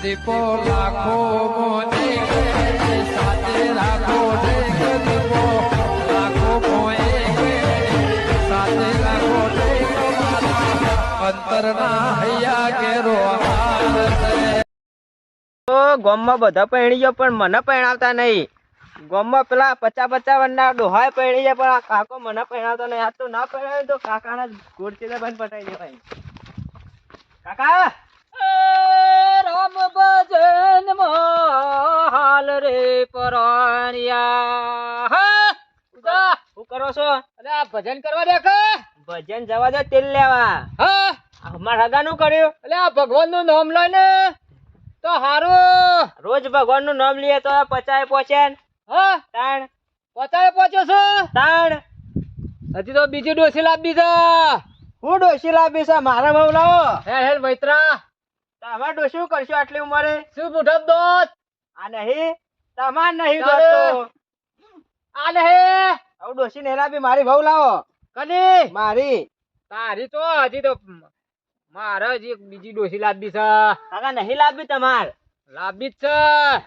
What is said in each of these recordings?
દીપો લાખો મોને સાથે રાખો દીપો લાખો મોએ સાથે રાખો અંતરના હૈયા કેરો તો ગામમાં બધા પરણી ગયો પણ મને પરણાવતા નહીં. ગામમાં પેલા 50-50 વર્ષના ડોહાય પરણી જાય પણ આ કાકો મને પરણાવતા નહીં. આ તો ના પરણાવે તો કાકાના ગોળચીલા બંધ પટાઈ દેવાય. કાકા રામ ભજન હાલ રે પરાણિયા. શું કરો છો? અરે આ ભજન કરવા દે કે ભજન જવા દે, તેલ લેવા. હા અમારા હગાનું કર્યું. એટલે આ ભગવાન નું નામ લઈને તો હારું. રોજ ભગવાન નું નામ લઈએ તો 50 પહોંચે ને. હા તાણ પચાય પહોંચ્યો છો. તાણ હજી તો બીજી ડોસી લાવી છે. હું ડોસી લાવી છે? મારા બહુ લાવો. હે મૈત્રા તમારે ડોસી શું કરશો આટલી ઉંમરે? શું મુઠપ દોત આ નહીં તમાર નહીં તારે. દોતો. આ નહીં હવે ડોસી ને લાવી મારી બહુ લાવો. કની મારી તારી તો હજી તો મારે હજી એક બીજી ડોસી લાવી છે. કાકા નહીં લાવી તમાર? લાવી જ છે.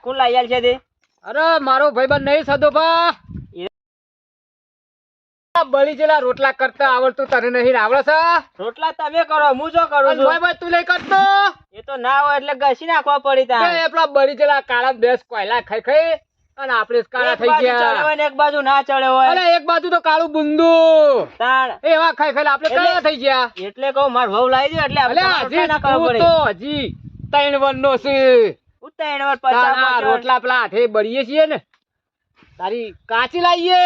કોણ લઈ આલ છે તે? અરે મારો ભાઈબંધ નહીં સદોભા બળી જેલા રોટલા કરતા આવડતું તને નહીં આવડે છે. રોટલા તમે કરો, હું જો કરું છું. ભાઈ તું નહીં કરતો. એ તો ના હોય એટલે ઘસી નાખવા પડી તા. એ પેલા બળી જેલા કાળા બેસ કોયલા ખાઈ ખાઈ અને આપણે કાળા થઈ ગયા. એક બાજુ ના ચડે હોય. અરે એક બાજુ તો કાળું બુંદુ તાણ એવા ખાઈ ખાઈ આપણે કાળા થઈ ગયા. એટલે કહું માર વહુ લાવી દો એટલે અલે હજી ના કરવો તું પડે. તો હજી 3 વર્ષનો છે. ઉતાઈને વાર તારા 50 રોટલા પેલા હાથે બળીએ છીએ ને તારી કાચી લાવીએ.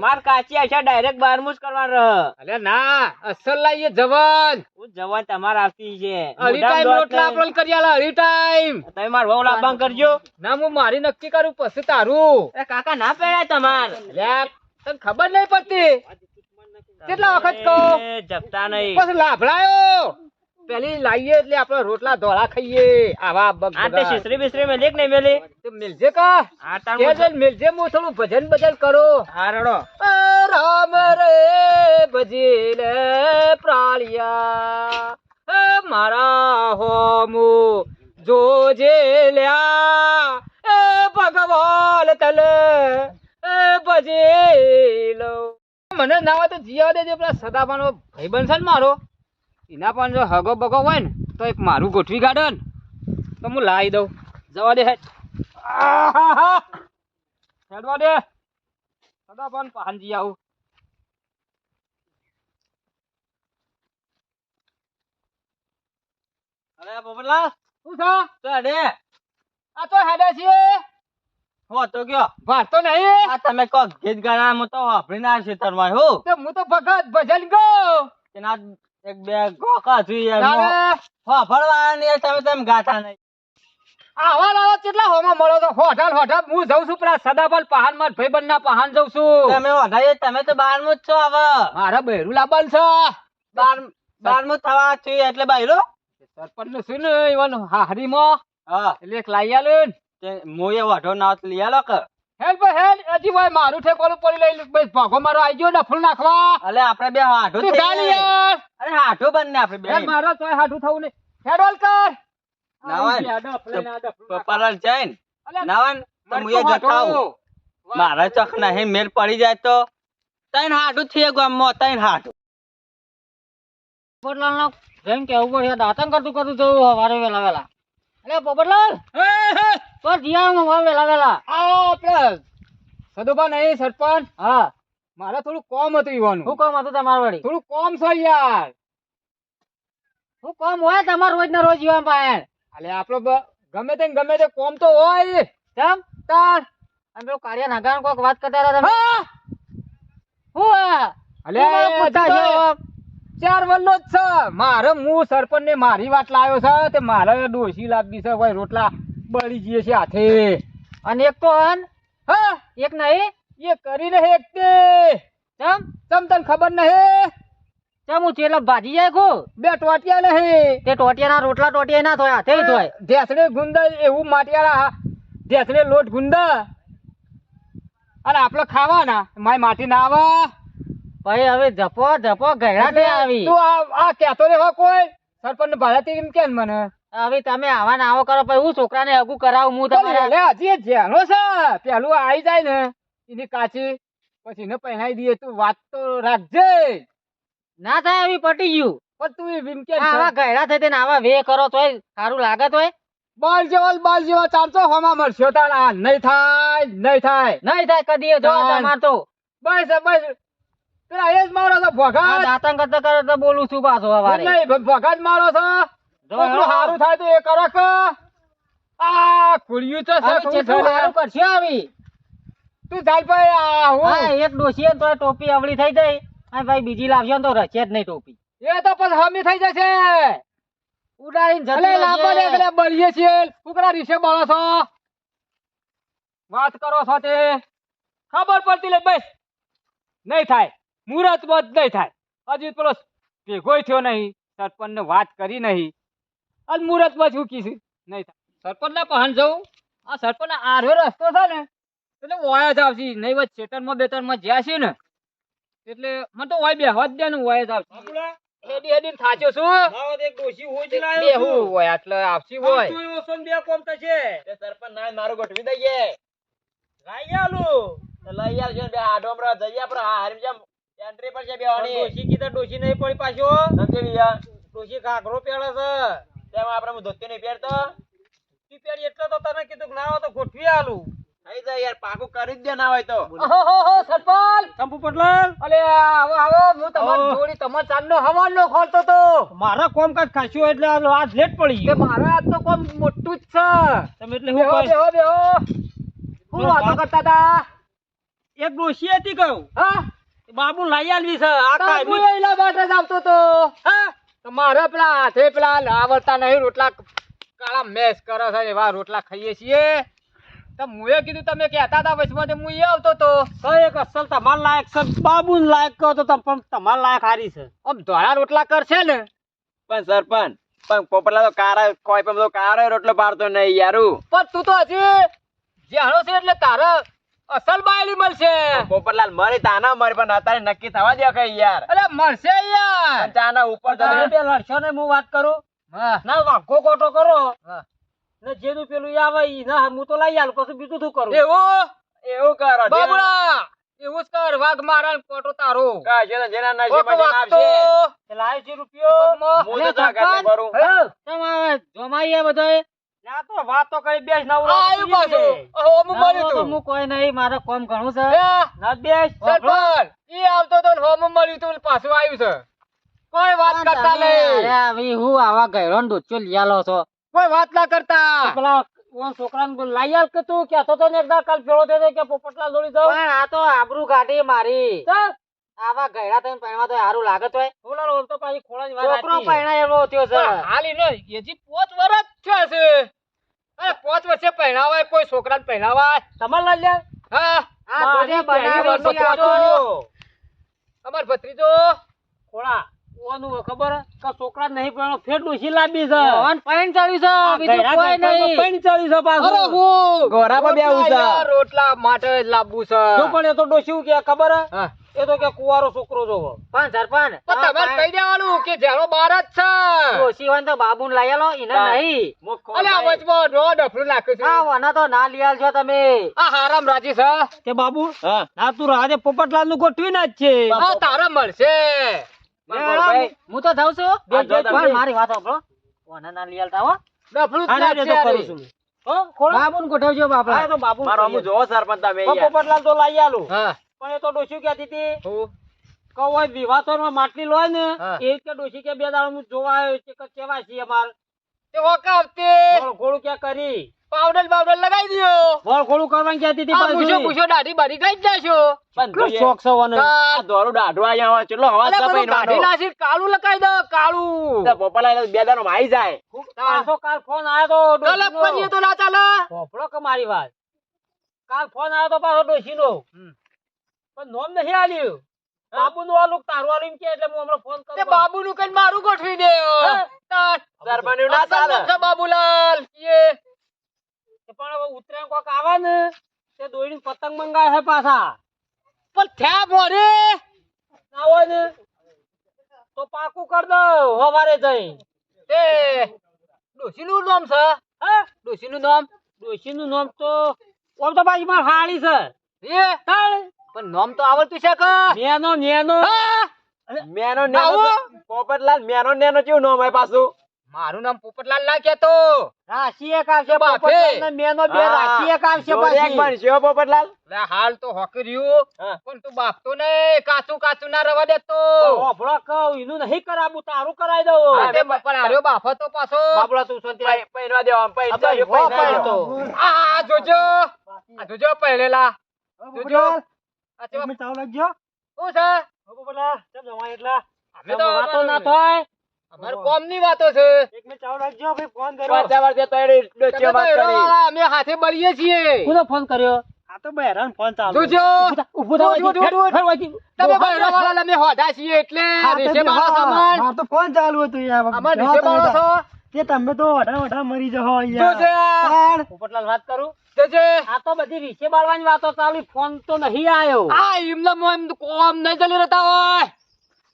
માર કાચી આશા ડાયરેક્ટ 12મું જ કરવાનું રહે. અલે ના અસલ લાવીએ જવાન. હું જવાન તમાર આવતી છે. હરી ટાઈમ રોટલા આપણે કરી આલા હરી ટાઈમ. તમે માર વહુ લાવવાનું કરજો. ના હું મારી નક્કી કરું પછી તારું. એ કાકા ના પહેરાય તમાર. અલ્યા તને ખબર નહીં પડતી કેટલા વખત કહું એ જપતા નહીં. પછી લાભડાયો પેલી લાવીએ એટલે આપણે રોટલા ધોળા ખાઈએ. આવા આ તે શીશરી બિસરી મેલી કે નહીં મેલી? મિલજે કા આ તાર કે મિલજે હું થોડું ભજન ભજન કરો. હા રડો. રામ રે ભજીલે પ્રાળિયા મારા હોમુ જોજે લ્યા એ ભગવાન તલે એ ભજીલો. મને ના હોય તો જીવા દેજે. પેલા સદાપાનો ભાઈબંધ છે ને મારો એના પણ જો હગો બગો હોય ને તો એક મારું ગોઠવી ગાર્ડન તો હું લાવી દઉં. જવા દે હેડવા દે સદાપાન પાનજી આવું. અરે પોપટલાલ શું છે ચાલે આ તો હેડે છે હો તો કયો વાંચતો નહીં. આ તમે કો ગીત ગાનામાં તો વાપરીને આ ખેતરમાં હો તો હું તો ભગત ભજન ગો એના એક બે ગોકા જોઈએ તારે વાપરવાની તમે ગાતા નહીં. આવા લાવો કેટલા હોમાં મળો તો હોટલ હોટલ હું જઉં છું પેલા સદાપાલ પહાડ માં ભાઈબંધ ના પહાડ જઉં છું. તમે વધારે તમે તો 12મું જ છો હવે. મારા બહેરું લાબાલ છે 12મું થવા છીએ એટલે બાયરો સરપંચ નું શું ને એવાનું હારીમાં હા એટલે એક લાઈ આલે ને તે મોએ વાઢો ના લઈ આલો કે હેલ પર હેલ હજી ભાઈ મારું ઠેકોલું પડી લઈ બસ ભાગો મારો આઈ ગયો ડફલ નાખવા. અલે આપણે બે હાઢો તું ગાલી યાર અરે હાઢો બંને આપણે બે હેલ મારો તોય હાઠું થવું નહીં. હેડોલ કર નાવાન પપ્પાલાલ જૈન નાવાન તો મુએ મરતો જતાવ હાઠું. મારા ચખ નહીં મેલ પડી જાય તો તૈન હાઢું થઈએ ગામમાં તૈન હાઢું. પોપટલાલ જેમ કે ઉપર દાતન કરતું કરતું જવું વારે વેલા વેલા. અરે પોપટલાલ પર જીયા વારે વેલા વેલા આપણે સદુબા નહીં સરપંચ. હા મારે થોડું કોમ હતું ઈવાનું. શું કોમ હતું તમારું વળી? થોડું કોમ છે યાર. શું કોમ હોય તમાર રોજ ના રોજ ઈવાન પાસે? અલે આપણો ગમે તે કોમ તો હોય. કેમ તાર અને પેલું કાર્ય નાગાન કોક વાત કરતા હતા તમે. હું અલે બધા 4 વર્ષનો જ છે મારે. હું સરપંચ ને મારી વાત લાવ્યો છે તે મારે ડોસી લાવવી છે ભાઈ. રોટલા બળી જઈએ છે હાથે. અને એક તો હા એક નહીં એ કરીને એક તે ચમ તને ખબર નહીં ચમ હું ચેલા ભાજી જાય કો 2 ટોટિયા નહીં તે ટોટિયાના રોટલા ટોટિયા ના થોય હાથે થોય ઢેસણે ગુંદા એવું માટિયાળા ઢેસણે લોટ ગુંદા અને આપણે ખાવાના માય માટી ના આવે ભાઈ. હવે જપો જપો ગયડા તે આવી તું આ કહેતો રે કોઈ સરપંચ ભાડાતી એમ કેમ મને હવે તમે આવા ને આવો કરો પછી હું છોકરાને હગું કરાવું હું તમારે લે હજી જેનો છે પેલું આવી જાય ને એની કાચી પછી એને પહેરાઈ દઈએ તું વાત તો રાખજે ના થાય આવી પટી ગયું પણ તું એ વિમકે આવા ગયડા થઈ ને આવા વે કરો તોય સારું લાગે તોય બાલ જેવા ચાલતો હમા મળશો તારા નહીં થાય નહીં થાય નહીં થાય કદી જો ચાલ. તમાર તો બસ બસ પેલા એ જ મારો છે આ ભગત દાતણ કરતા કરતા બોલું છું પાછો હવારે નહીં ભગત મારો છે જો એટલું સારું થાય તો એ કરો કે આ કુળિયું તો હવે છે જેટલું સારું કરશે આવી તું ચાલ ભાઈ આ હા હું એક ડોશીએ તો ટોપી અવળી થઈ જાય અને ભાઈ બીજી લાવશે ને તો રચે જ નહીં ટોપી એ તો પછી હમી થઈ જશે ઉડાડીને અલે જતી લાંબા રહેશે. ને બળીએ છીએ કુકડા રીસે બળો છો વાત કરો છો તે ખબર પડતી લે બસ નહીં થાય મુહૂર્ત બધ નહીં થાય હજી પેલો ભેગો થયો નહીં સરપંચ ને વાત કરી નહીં અને મુહૂર્ત માં શું કીધું નહીં થાય સરપંચ ના પહન જવું આ સરપંચ આરવે રસ્તો છે ને એટલે વાયા જ આવશે નહીં વચ્ચે ચેતરમાં બેતરમાં જ્યાં છે ને એટલે મને તો વાય બેહવા જ દે ને વાયા જ આવશે હેડી હેડી થાચ્યો છું બેહું હોય એટલે આવશે હોય સરપંચ ના મારું ગોઠવી દઈએ લઈ આલું લઈ આવજો બે આડોમરા જઈએ આપણે હારી જેમ એન્ટ્રી પર છે બેવાની ડોશી કીધા ડોશી નહીં પડી પાછો સમજે યાર ડોશી ઘાઘરો પહેરે છે તેમાં આપણે હું ધોતી નહીં પહેરતો તી પહેરી એટલે તો તને કીધું કે ના હોય તો ગોઠવી આલું થઈ જાય યાર પાકું કરી જ દે ના હોય તો ઓહો સરપંચ ચંપુ પટલાલ અલે આવો આવો હું તમારી જોડી તમાર ચાંદનો હવાલો ખોલતો તો મારા કોમકાજ ખાસ્યું એટલે આજ લેટ પડી કે ગયો મારા આજ તો કોમ મોટું જ છે તમે એટલે હું બેહો કહું બેહો બેહો હું વાતો કરતા હતા એક ડોશી હતી કહું હા બાબુ લઈ આલવી છે આ હું કાયમી એના માટે જ આવતો તો હા તો મારા પેલા હાથે પેલા આવડતા નહીં રોટલા કાળા મેસ કરે છે એવા રોટલા ખાઈએ છીએ તો મુએ કીધું તમે કહેતા હતા વચમાં હું એ આવતો તો એક અસલ તમાર લાયક છે બાબુ લાયક કહો તો પણ તમાર લાયક હારી છે આમ ધોળા રોટલા કરશે ને પણ સરપંચ પણ પોપટલા તો કારા કોઈ પણ બધો કારો રોટલો પાડતો નહીં યારું પણ તું તો હજી જાણો છે એટલે તારે અસલ બાયલી મળશે પોપટલાલ મરે તાના મરે પણ અત્યારે નક્કી થવા દે કઈ યાર અરે મળશે યાર પણ તાના ઉપર તો તમે બે લડશો ને હું વાત કરું હા ના વાઘો કોટો કરો હા. ને જેનું પેલું આવે ઈ ના હું તો લઈ આલું પછી બીજું શું કરું એવું એવું કરો બાબુડા એવું જ કર વાઘ મારા ને કોટો તારો કાશે તો જેના નસીબમાં કોક જેના વાગતો. આવશે તે લાવ્યો છે રૂપિયો હું તો તા કાટલે ભરું હા. તમારે જમાઈએ બધાય ના તો વાત તો કરી બેસ નવરો આ આવ્યું પાછું. ઓહો, હું ના, મળ્યું તો તું. હું કોઈ નહીં મારે કોમ ઘણું છે હે, ના બેસ સરપંચ, ઈ આવતો તો ને હોમ મળ્યું તું ને પાછું આવ્યું છે કોઈ વાત પણ કરતા તમે નહીં અરે આવી હું આવા ગયરો ને ડોચો લઈ આલો છો કોઈ વાત ના કરતા પેલા ઓન છોકરાને લઈ આલ કે તું કહેતો તો ને એકદા કાલ ભેળો થયો તો કે પોપટલાલ જોડી જાઉં પણ આ તો આબરૂ કાઢી મારી ચાલ આવા ગયડા થઈને પહેરવા તો સારું લાગે તો બોલાલ ઓલ તો પાછી ખોળાની વાત છોકરો સાચી. પહેણા એવો થયો છે પણ હાલ ઈને હજી 5 વર્ષ થયા છે અરે 5 વર્ષે પહેરાવાય કોઈ છોકરાને પહેરાવાય તમારે લઈ લે હા આ જોડે મારી બનાવેલી પહેલી આ તો વર્ષનો અમાર ભત્રીજો ખોળા ઓનું ખબર કે છોકરા નહીં પણ ફેર ડોશી લાંબી છે ઓન પાણી ચડ્યું છે બીજું કોઈ નહીં પાણી ચડી છે અરે પાછું હું ગોરામાં બે આવું છે. રોટલા યાર, રોટલા માટે જ લાવવું છે જો પણ એ તો ડોશી શું કે ખબર હે? હા. એ તો કે કુવારો છોકરો જોવો પણ સરપંચ તો તમારે કહી દેવાનું કે જેનો બાર જ છે ડોશી હોય ને તો બાબુ ને લઈ આલો એને હા. નહીં મુખ ખોલ અલે આ ભાઈ. વચમાં રો ડફલું નાખ્યું છે આ વના તો ના લઈ આલજો તમે આ હારામ રાજી છે તે બાબુ હા ના તું રાજે પોપટલાલ નું ગોઠવી ના જ છે આ તારે મળશે ભાઈ. હું તો જાઉં છું હા, જો તમે. પણ મારી વાત સાંભળો વના ના લઈ આલતા હો ડફલું જ હા, ના, એ તો નાખશે કરું છું હો ખોળા બાબુ ને ગોઠવજો બાપા હા, એ તો બાબુ મારો અમુ જોવો સરપંચ તમે પણ યાર. પોપટલાલ તો લઈ આલું હા પણ એ તો ડોશી કહેતી હતી હું કે ઓય વિવાસોમાં માટલી લોય ને હા. એ કે ડોશી કે બે દાડા હું જોવા આવ્યો છે કે કેવા છીએ માર તે હોકાવતે ગોળ ગોળું ક્યાં કરી પાવડર બાવડર લગાવી દ્યો ગોળ ગોળું કરવાની કહેતી હતી આ પાછી. પૂછો પૂછો દાઢી બાઢી કઈ જ જાશો પણ કેટલો જોઈએ. શોખ છે વને. આ દોરું દાઢું અહીંયા આવે, કેટલો અવાજ અલે છે પેલું ભાઈ દાઢી નાનો. નાસી કાળું લગાવી દો કાળું તો પોપટલાલ બે દાડામાં આવી જાય પાછો કાલ ફોન આવ્યો તો ડોલપ ડોશીનો. કરીએ તો ના ચાલે હોભળો કે મારી વાત કાલ ફોન આવ્યો તો પાછો ડોશીનો પણ નોમ નહીં આલ્યું બાબુ નું આલું તારું આલું એમ કે એટલે હું હમણાં ફોન તે કરું બાબુ નું કઈ મારું ગોઠવી દે હા. સરપંચ એવું ના ચાલે. બાબુલાલ પણ હવે ઉતરાયણ કોક આવે ને તે દોડીને પતંગ મંગાવે છે પાછા પણ થયા મોરે ના હોય ને તો પાકું કર દઉં હવારે જઈ તે ડોશીનું નામ છે હા ડોશીનું નામ ડોશીનું નામ તો ઓમ તો પાછી માર હાળી છે એ પણ નામ તો આવડતું છે કે નેનો નેનો હા! મેનો આવો. પોપટલાલ મેનો નેનો કેવું નામ હોય પાછું મારું નામ પોપટલાલ ના કેતો રાશિ એક આવશે બાપે. પોપટલાલ ને મેનો બે રાશિ એક આવશે જોડે એક પાછી બનશે હો પોપટલાલ લે હાલ તો હોકી રહ્યું હા. પણ તું બાપતો નહીં કાચું કાચું ના રવા દેતો ઓભળો કહું એનું નહીં કરાવું તારું કરાવી દઉં હા, તે પણ હાર્યો બાપો તો પાછો બાબુડા તું શાંતિ રાખ. પૈણવા દેવા આમ પૈણવા અબે, દેવા, હો પૈણવા પડતો. દેવા. આ જોજો આ જોજો પહેલેલા જોજો આ કેવા- મિનિટ ચાલુ રાખજો શું છે પોપટલાલ કેમ જમાય એટલા અમે તો વાતો ના થાય અમાર કોમની વાતો છે એક મિનિટ ચાલુ રાખજો ભાઈ ફોન કર્યો પાછા વર્ષે તો એની ડોશીઓ વાત કરી. વાળા અમે હાથે બળીએ છીએ કોનો ફોન કર્યો આ તો બહેરાન ફોન ચાલુ જોજો ઊભો થાવ ઉઠ, ઉઠ, ઉઠ, ઉઠ. તમે બૈરા વાળા અમે હોધા છીએ એટલે રીસે મારો સામાન તો ફોન ચાલુ હતું યાર અમાર રીસે મારો છો તે તમે તો વડા મરી જહો જોજે આ. પોપટલાલ વાત કરું જોજે આ તો બધી રીસે બાળવાની વાતો ચાલી ફોન તો નહીં આવ્યો આ એમને મોમ કોમ નહીં ચાલી રહેતા હોય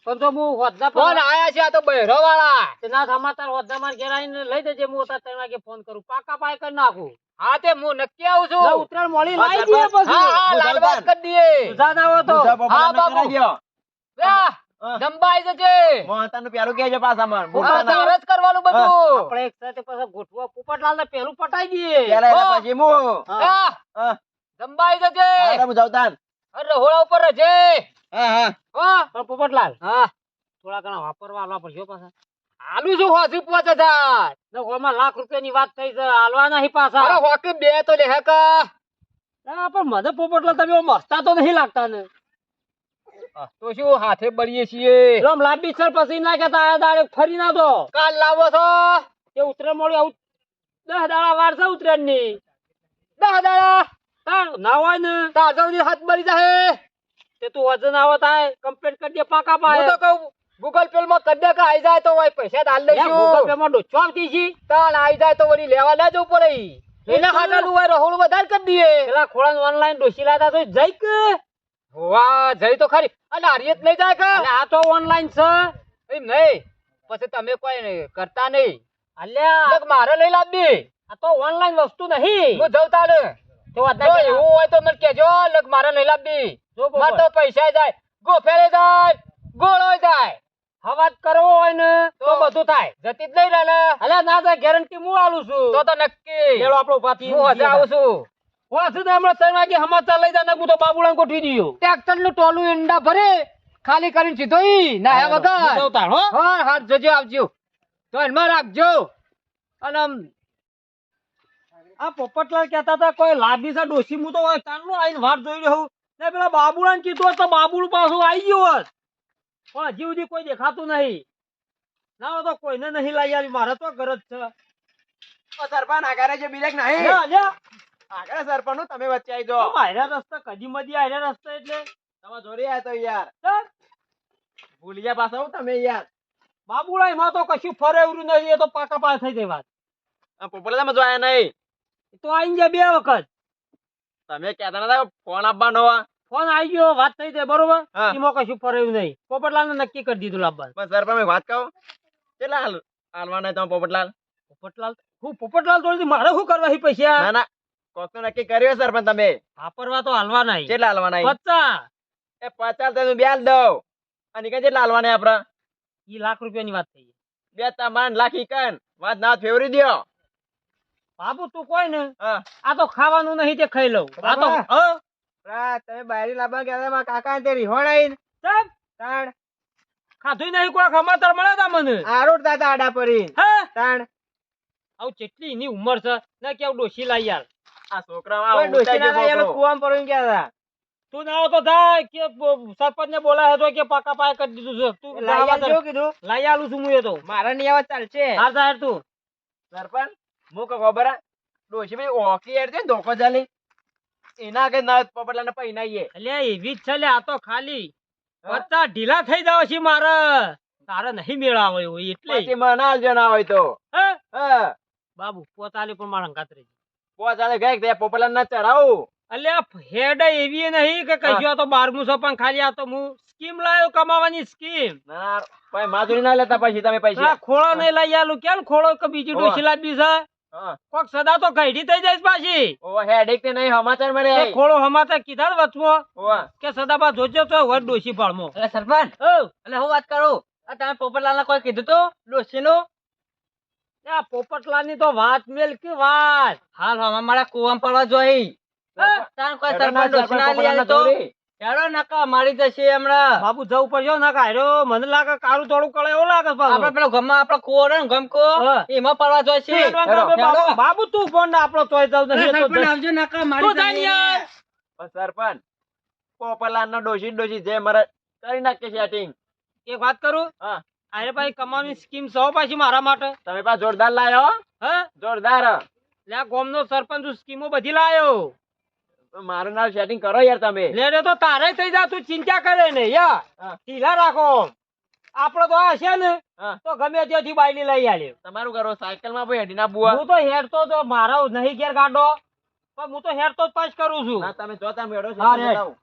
પણ તો હું હોદના ફોન આયા છે આ તો બૈરા વાળા ના સમાચાર હોદના માર ઘેર આવીને લઈ દેજે હું અત્યારે 3 વાગે ફોન કરું પાકા પાય કરી નાખું હા તે હું નક્કી આવું છું ના ઉતરાણ મોડી બસ, લાવી દઈએ બસ. હા હા પછી લાલબાગ કરી દઈએ સુજાન આવો તો ડોશા પોપટલાલને હા, બાપુ. કરાઈ દ્યો. લ્યા, હા. જંબાઈ જજે મોહનતાનું પ્યારું કહેજો પાછા મને. આ ભૂલતા ના. તારે જ કરવાનું બધું આપણે એક સાથે પછી ગોઠવા પોપટલાલ ને પેલું પટાઈ દઈએ પેલા એના હો. પછી હું. હા. હા, હા. જંબાઈ જજે હાલો, હું જાઉં તાન. અરે હોળા ઉપર રહેજે હા, હા. હા પણ પોપટલાલ હા થોડા ઘણા વાપરવા આલવા પડશે હો પાછા આલુ છું હોસી 5000 ને ઓમાં લાખ રૂપિયાની વાત થઈ છે હાલવા નહીં પાછા અરે હોકી બે તો લે કા હા, પણ મને પોપટલાલ તમે મસ્તા તો નહીં લાગતા ને તો શું હાથે બળીએ છીએ આમ લાંબી સર પછી ના કેતા આ દાડે ફરી ના દો કાલ લાવો છો કે ઉતરે મોડી આવું 10 દાડા વાર છે ઉતરેણ ની 10 દાડા ના હોય ને તાજવની હાથ બળી જાય તે તું વજન આવત આય કમ્પ્લીટ કરી દે પાકા હું પાય તો કહું ગૂગલ પે માં કદે કે આઈ જાય તો હોય પૈસા ડાલ ગૂગલ પે દઈશું માં ડોચો આવતી છે તાણ આઈ જાય તો વળી લેવા ના જવું પડે એના હાટાનું હોય રહોળું વધારે કરી દઈએ પેલા ખોળાને ઓનલાઈન ડોસી લાતા તો જઈ કે વાહ જઈ તો ખરી અને હારીએ જ નહીં જાય કે અને આ તો ઓનલાઈન છે એમ નહીં પછી તમે કોઈ કરતા નહીં અલ્યા લગ મારે લઈ લાવવી આ તો ઓનલાઈન વસ્તુ નહીં હું જઉં તારે તો વાત જો એવું હોય તો મને કહેજો લગ મારે લઈ લાવવી મારે તો પૈસા જાય ગોફેરે જાય ગોળો જાય હવાજ કરવો હોય ને તો તો બધું થાય જતી જ નહીં રહે ને અલ્યા ના થાય ગેરંટી હું આલું છું તો નક્કી લેલો આપણો પાછી હું હજે આવું છું વાસુ તો હમણાં 3 વાગે સમાચાર લઈ જા હું તો બાબુલાને ગોઠવી દીયો ટ્રેક્ટર નું ટોલું ઈંડા ભરે ખાલી કરીને સીધો ઈ નાયા હું વગર જઉં તાણ, હો હા હાથ જોજો આવજો તો એમાં રાખજો અને આમ આ પોપટલાલ કહેતા હતા કોઈ લાદી છે ડોસી હું તો તારનો આઈને વાટ જોઈ રહ્યો છું. ને પેલા બાબુલાને કીધું હોત તો બાબુલું પાછું આવી ગયું હોત પણ હજી સુધી કોઈ દેખાતું નહીં ના હોય તો કોઈને નહીં લાવી આવી મારે તો ગરજ છે ઓ સરપંચ આગળ છે બિલેક નહીં. લ્યા, લ્યા. આગળ સરપંચ નું તમે વચ્ચે આવી તો જાઓ. માર્યા રસ્તા કદી મદી આર્યા રસ્તા એટલે તમે જોડે આયા તો યાર ચાલ. ભૂલી ગયા પાછા હો તમે યાર. બાબુલા એમાં તો કશું ફરે એવું નહીં એ તો પાકા પાસ થઈ જાય વાત આ પોપટલાલ તમે જો આયા નહીં. એ તો આઈને જાય 2 વખત તમે કહેતા નતા ફોન આપવાનો હોય. ફોન આવી ગયો વાત થઈ જાય બરોબર હા. એમાં કશું ફરે એવું નહીં પોપટલાલ ને નક્કી કરી દીધું લાવવાનું પણ સરપંચ એક વાત કહું કેટલા હાલવાના તમે પોપટલાલ? પોપટલાલ હું પોપટલાલ જોડેથી મારે શું કરવા છે પૈસા ના ના કોક તો નક્કી કર્યું હશે સરપંચ તમે. વાપરવા તો હાલવા નહીં કેટલા હાલવાના? 50 એ 50 તો હું બ્યાજ દઉં અને કઈ કેટલા હાલવાના આપડે? ઈ લાખ રૂપિયાની વાત થઈ બે તમાન લાખી કન વાત ના ફેવરી દ્યો. બાબુ તું કોઈ ને હા આ તો ખાવાનું નહીં તે ખાઈ લઉં આ તો બાબા. તમે બાયરી લાવવા ગયા હતા, મારા કાકા તે રીહોણ આઈને સાહેબ તાણ ખાધું નહીં કોઈ સમાચાર મળ્યા તા મને આરોટતા હતા આડા પરી હા તાણ આવું કેટલી એની ઉંમર છે ને કેવું ડોશી લાવી યાર આ છોકરા કુવામાં પડીને ગયા હતા. તું ના આવો તો થાય કે સરપંચ ને બોલાય તો કે પાકા પાય કરી દીધું છે તું લાઈ આલજો કીધું. લાઈ આલું છું હું એ તો મારા નહીં આવત ચાલશે. હાર જાહેર તું સરપંચ હું કહું ખબર હે? ડોશી ભાઈ ઓકી યાર છે ને ધોકો ચાલી એના કે ના પોપટલાને પૈનાઈએ. એટલે એવી જ છે લે આ તો ખાલી 50 ઢીલા થઈ જાવ છે મારે તારે નહીં મેળાવો એવું એટલે પછી મને આલજો ના હોય તો. હે હા બાબુ પોતાલી પણ મારા અંગાત રહી પોચાલે ગયા ત્યાં પોપટલાને ના ચડાવું અલ્યા હેડ એવી નહીં કે કહીશું આ તો 12મું છે પણ ખાલી આ તો હું સ્કીમ લાયો કમાવાની સ્કીમ. ના ભાઈ માધુરી ના લેતા પછી તમે આ પૈસા ખોળો નહીં લઈ આલું કેમ ખોળો કે બીજી હોવે. ડોશી લાવી છે હા કોક સદા તો ઘડી થઈ જાય પાછી. ઓ હેડેક તે નહીં સમાચાર મળે એ ખોળો હમાતા કીધા ને વચમાં ઓવા કે સદાબા જોજો તો વર ડોશી પાડમો. એટલે સરપંચ એટલે હું વાત કરું આ તમે પોપટલાલ કોઈ કીધું તો ડોશી નું આ પોપટલાલની તો વાત મેલ કે વાત. હાલ હમણાં મારા કુવામાં પડવા જોઈ તાર કોઈ સરપંચ ડોશી ના લઈ આવ્યો તો હેડો નકા મારી જશે હમણાં બાબુ જવું પડશે ના કાઢ્યો મને લાગે કાળું થોડું કળે એવું લાગે છે પાછું. આપડે પેલો ગમમાં આપડો કુવો રહ્યો ને ગમકો હા. એમાં પડવા જોઈ છે હેડવા ગામે બાબુ- બાબુ તું ફોન ના આપણો તોય જાવ નહીં એ તો દસ- આવજો નકા તું જા ને યાર. પણ સરપંચ પોપલાન નો ડોશી જે મારે કરી નાખે સેટિંગ. એક વાત કરું હા અરે ભાઈ કમાવાની સ્કીમ સૌ પાછી મારા માટે. તમે પા જોરદાર લાયો હે જોરદાર લે આ ગામનો સરપંચ હું સ્કીમો બધી લાયો. તો મારું નામ સેટિંગ કરો યાર તમે. લેડે તો તારે થઈ જા તું ચિંતા કરે ને યાર હા. ઢીલા રાખો આપડે તો આ છે ને હા. તો ગમે ત્યાંથી બાયલી લઈ આલ્યો. તમારું કરો સાયકલ માં ભાઈ હેડીના બુઆ. હું તો હેડતો તો મારા નહીં ઘેર ગાડો પણ હું તો હેડતો જ પાસ કરું છું. ના તમે જો તમે હેડો હા, છો રે. બતાવો.